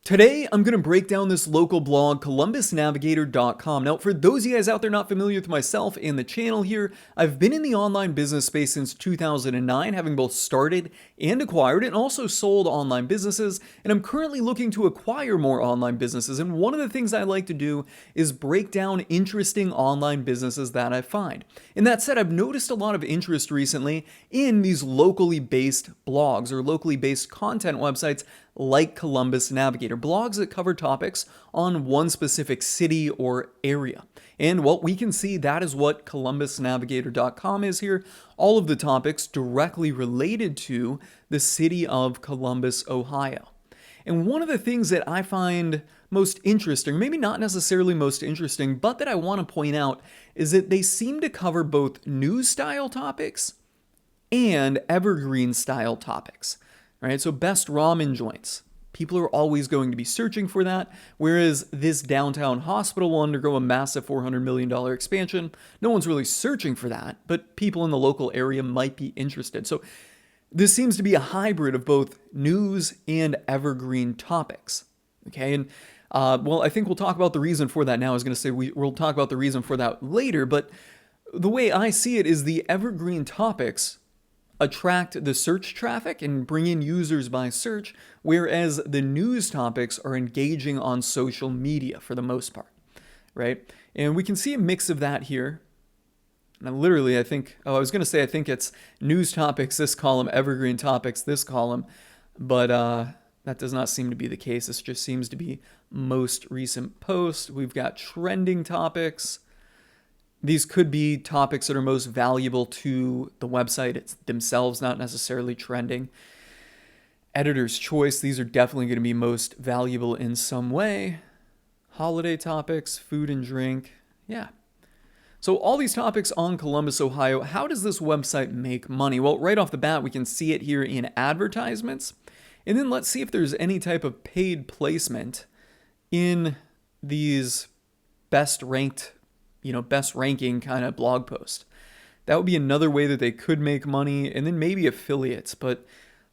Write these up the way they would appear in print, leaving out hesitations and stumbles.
Today, I'm going to break down this local blog, columbusnavigator.com. Now, for those of you guys out there not familiar with myself and the channel here, I've been in the online business space since 2009, having both started and acquired and also sold online businesses, and I'm currently looking to acquire more online businesses. And one of the things I like to do is break down interesting online businesses that I find. And that said, I've noticed a lot of interest recently in these locally based blogs or locally based content websites like Columbus Navigator, blogs that cover topics on one specific city or area. And what we can see, that is what columbusnavigator.com is here. All of the topics directly related to the city of Columbus, Ohio. And one of the things that I find most interesting, maybe not necessarily most interesting, but that I want to point out is that they seem to cover both news style topics and evergreen style topics. Right, so best ramen joints. People are always going to be searching for that, whereas this downtown hospital will undergo a massive $400 million expansion. No one's really searching for that, but people in the local area might be interested. So this seems to be a hybrid of both news and evergreen topics. Okay, and well, I think we'll talk about the reason for that now. I was going to say we'll talk about the reason for that later, but the way I see it is the evergreen topics attract the search traffic and bring in users by search, whereas the news topics are engaging on social media for the most part, right? And we can see a mix of that here. And literally, I think it's news topics, this column, evergreen topics, this column, but that does not seem to be the case. This just seems to be most recent post. We've got trending topics. These could be topics that are most valuable to the website it's themselves, not necessarily trending. Editor's choice, these are definitely going to be most valuable in some way. Holiday topics, food and drink, yeah. So all these topics on Columbus, Ohio, how does this website make money? Well, right off the bat, we can see it here in advertisements. And then let's see if there's any type of paid placement in these best ranking kind of blog post. That would be another way that they could make money, and then maybe affiliates, but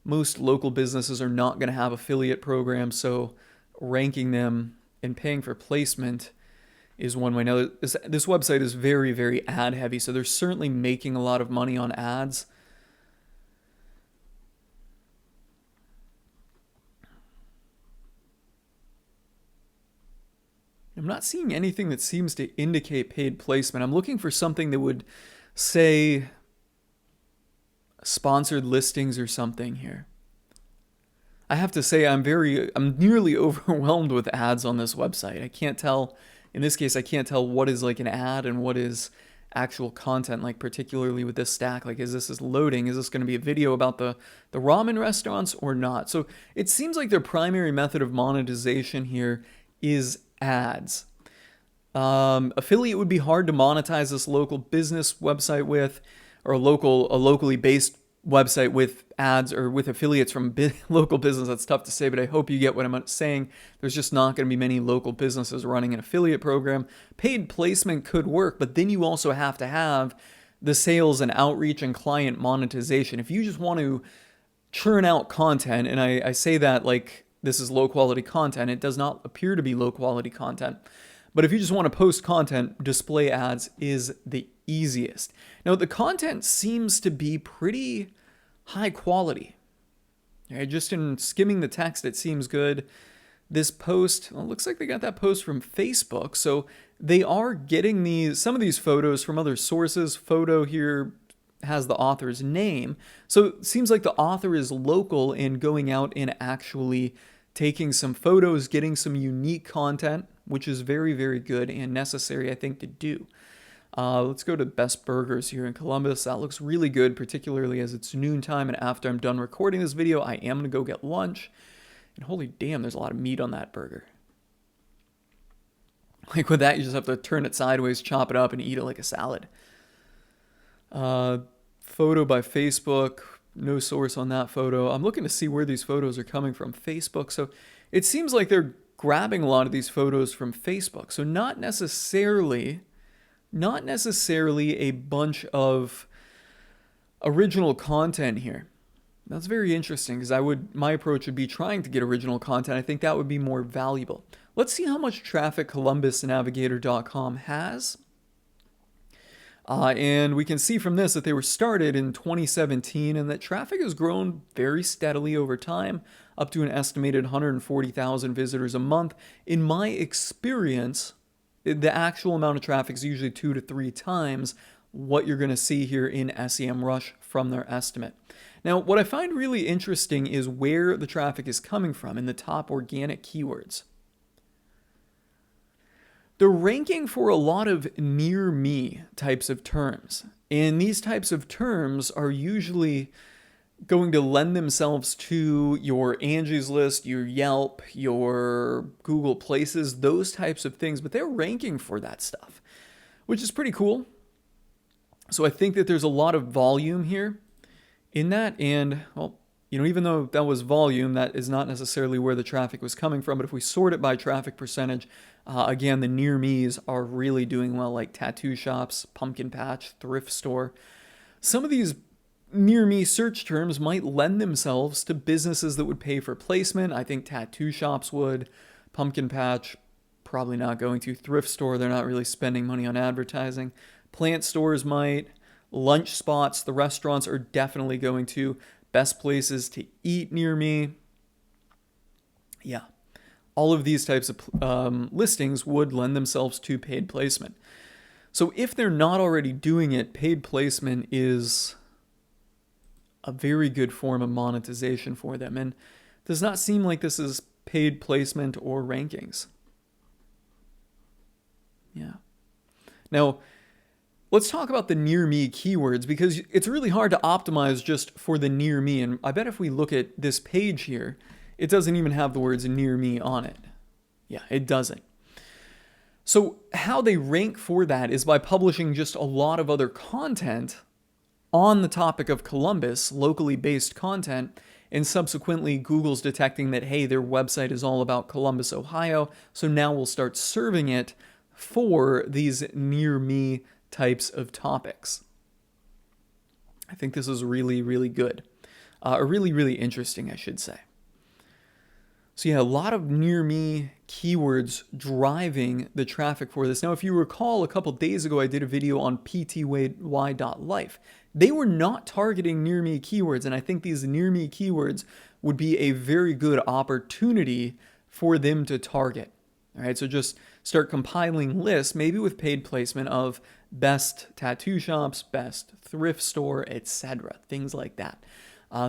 most local businesses are not going to have affiliate programs, so ranking them and paying for placement is one way. Now, this website is very, very ad heavy, so they're certainly making a lot of money on ads. I'm not seeing anything that seems to indicate paid placement. I'm looking for something that would say sponsored listings or something here. I have to say I'm nearly overwhelmed with ads on this website. I can't tell, in this case, I can't tell what is like an ad and what is actual content, like particularly with this stack. Like, is this loading? Is this going to be a video about the ramen restaurants or not? So it seems like their primary method of monetization here is ads. Affiliate would be hard to monetize this local business website with, or a locally based website with ads or with affiliates from local business. That's tough to say, but I hope you get what I'm saying. There's just not going to be many local businesses running an affiliate program. Paid placement could work, but then you also have to have the sales and outreach and client monetization. If you just want to churn out content, and I say that like this is low quality content. It does not appear to be low quality content. But if you just want to post content, display ads is the easiest. Now, the content seems to be pretty high quality. Right? Just in skimming the text, it seems good. This post, well, it looks like they got that post from Facebook. So they are getting some of these photos from other sources. Photo here has the author's name. So it seems like the author is local and going out and actually taking some photos, getting some unique content, which is very, very good and necessary, I think, to do. Let's go to Best Burgers here in Columbus. That looks really good, particularly as it's noontime, and after I'm done recording this video, I am going to go get lunch. And holy damn, there's a lot of meat on that burger. Like with that, you just have to turn it sideways, chop it up, and eat it like a salad. Photo by Facebook. No source on that photo. I'm looking to see where these photos are coming from. Facebook. So it seems like they're grabbing a lot of these photos from Facebook. So not necessarily a bunch of original content here. That's very interesting because my approach would be trying to get original content. I think that would be more valuable. Let's see how much traffic columbusnavigator.com has. And we can see from this that they were started in 2017 and that traffic has grown very steadily over time, up to an estimated 140,000 visitors a month. In my experience, the actual amount of traffic is usually 2 to 3 times what you're going to see here in SEMrush from their estimate. Now, what I find really interesting is where the traffic is coming from in the top organic keywords. They're ranking for a lot of near me types of terms. And these types of terms are usually going to lend themselves to your Angie's List, your Yelp, your Google Places, those types of things. But they're ranking for that stuff, which is pretty cool. So I think that there's a lot of volume here in that. And, well, even though that was volume, that is not necessarily where the traffic was coming from. But if we sort it by traffic percentage, again, the near me's are really doing well, like tattoo shops, pumpkin patch, thrift store. Some of these near me search terms might lend themselves to businesses that would pay for placement. I think tattoo shops would. Pumpkin patch, probably not going to. Thrift store, they're not really spending money on advertising. Plant stores might. Lunch spots, the restaurants are definitely going to. Best places to eat near me. Yeah. All of these types of listings would lend themselves to paid placement. So if they're not already doing it, paid placement is a very good form of monetization for them. And it does not seem like this is paid placement or rankings. Yeah. Now, let's talk about the near me keywords because it's really hard to optimize just for the near me. And I bet if we look at this page here, it doesn't even have the words near me on it. Yeah, it doesn't. So how they rank for that is by publishing just a lot of other content on the topic of Columbus, locally based content, and subsequently Google's detecting that, hey, their website is all about Columbus, Ohio, so now we'll start serving it for these near me types of topics. I think this is really, really good. Really, really interesting, I should say. So yeah, a lot of near me keywords driving the traffic for this. Now, if you recall, a couple days ago, I did a video on pty.life. They were not targeting near me keywords, and I think these near me keywords would be a very good opportunity for them to target. All right, so just start compiling lists, maybe with paid placement of best tattoo shops, best thrift store, etc. Things like that.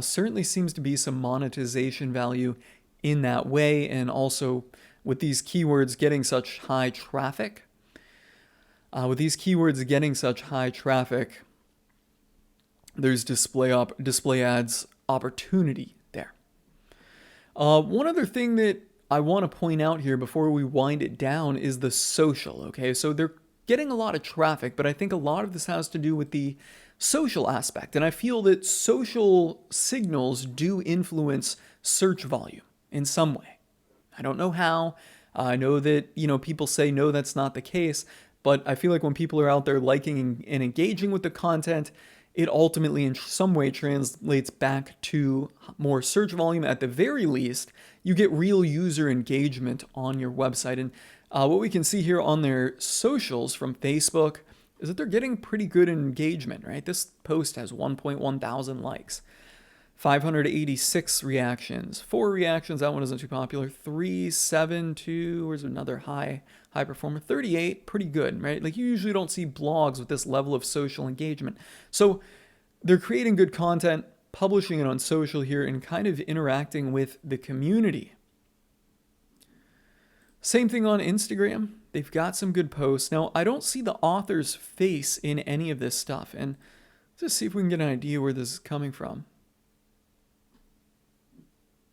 Certainly seems to be some monetization value in that way, and also with these keywords getting such high traffic. There's display ads opportunity there. One other thing that I want to point out here before we wind it down is the social. Okay, so they're getting a lot of traffic, but I think a lot of this has to do with the social aspect, and I feel that social signals do influence search volume in some way. I don't know how. I know that, people say, no, that's not the case. But I feel like when people are out there liking and engaging with the content, it ultimately in some way translates back to more search volume. At the very least, you get real user engagement on your website. And what we can see here on their socials from Facebook is that they're getting pretty good engagement, right? This post has 1.1 thousand likes. 586 reactions, 4 reactions, that one isn't too popular, 3, 7, 2, where's another high performer, 38, pretty good, right? Like you usually don't see blogs with this level of social engagement. So they're creating good content, publishing it on social here, and kind of interacting with the community. Same thing on Instagram. They've got some good posts. Now, I don't see the author's face in any of this stuff, and let's just see if we can get an idea where this is coming from.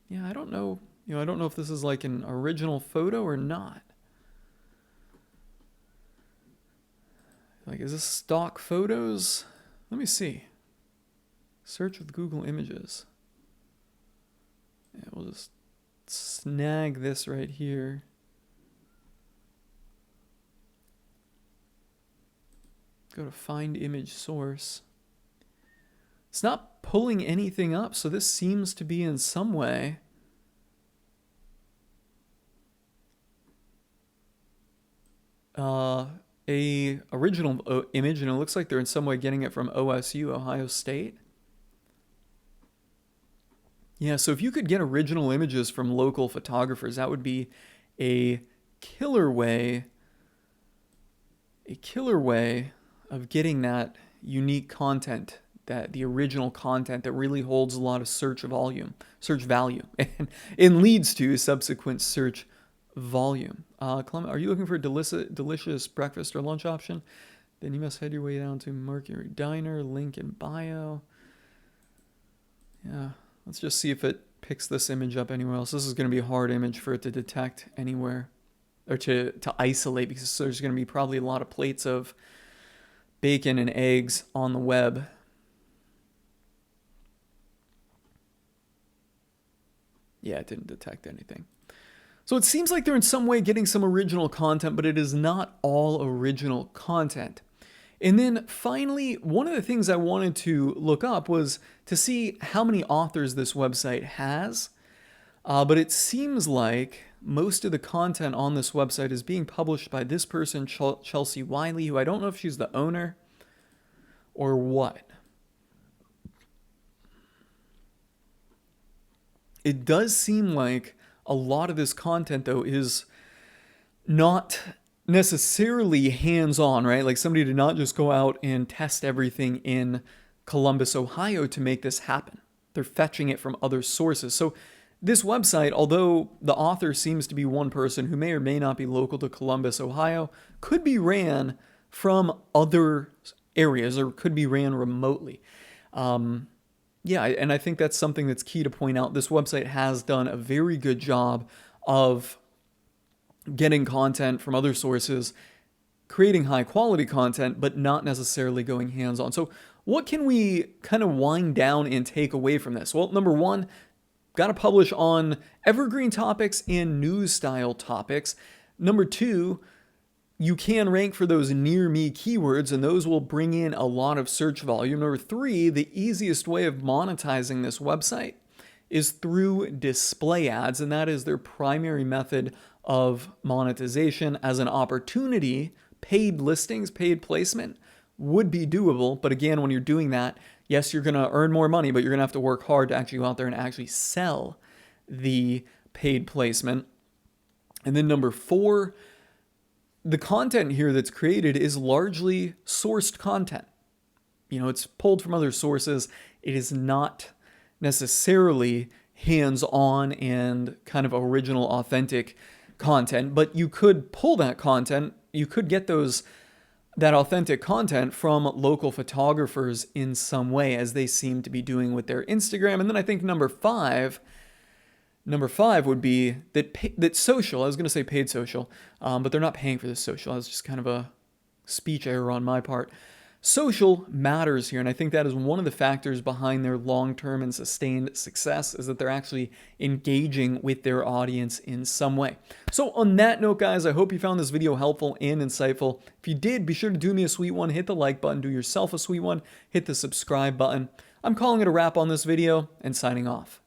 Yeah, I don't know. I don't know if this is like an original photo or not. Like, is this stock photos? Let me see. Search with Google Images. Yeah, we'll just snag this right here. Go to find image source. It's not pulling anything up. So this seems to be in some way a original image, and it looks like they're in some way getting it from OSU, Ohio State. Yeah, so if you could get original images from local photographers, that would be a killer way of getting that unique content, that the original content that really holds a lot of search value, and leads to subsequent search volume. Clement, are you looking for a delicious breakfast or lunch option? Then you must head your way down to Mercury Diner, link in bio. Yeah, let's just see if it picks this image up anywhere else. This is going to be a hard image for it to detect anywhere, or to isolate, because there's going to be probably a lot of plates of bacon and eggs on the web. Yeah, it didn't detect anything. So it seems like they're in some way getting some original content, but it is not all original content. And then finally, one of the things I wanted to look up was to see how many authors this website has. But it seems like most of the content on this website is being published by this person, Chelsea Wiley, who I don't know if she's the owner or what. It does seem like a lot of this content, though, is not necessarily hands-on, right? Like somebody did not just go out and test everything in Columbus, Ohio to make this happen. They're fetching it from other sources. So this website, although the author seems to be one person who may or may not be local to Columbus, Ohio, could be ran from other areas or could be ran remotely. Yeah, and I think that's something that's key to point out. This website has done a very good job of getting content from other sources, creating high quality content, but not necessarily going hands-on. So what can we kind of wind down and take away from this? Well, number one, got to publish on evergreen topics and news style topics. Number two, you can rank for those near me keywords, and those will bring in a lot of search volume. Number three, the easiest way of monetizing this website is through display ads, and that is their primary method of monetization. As an opportunity, paid listings, paid placement would be doable. But again, when you're doing that, yes, you're going to earn more money, but you're going to have to work hard to actually go out there and actually sell the paid placement. And then number four, the content here that's created is largely sourced content. You know, it's pulled from other sources. It is not necessarily hands-on and kind of original, authentic content, but you could pull that content. You could get that authentic content from local photographers in some way, as they seem to be doing with their Instagram. And then I think number five would be that social. I was going to say paid social, but they're not paying for this social. That's just kind of a speech error on my part. Social matters here, and I think that is one of the factors behind their long-term and sustained success, is that they're actually engaging with their audience in some way. So on that note, guys, I hope you found this video helpful and insightful. If you did, be sure to do me a sweet one. Hit the like button. Do yourself a sweet one. Hit the subscribe button. I'm calling it a wrap on this video and signing off.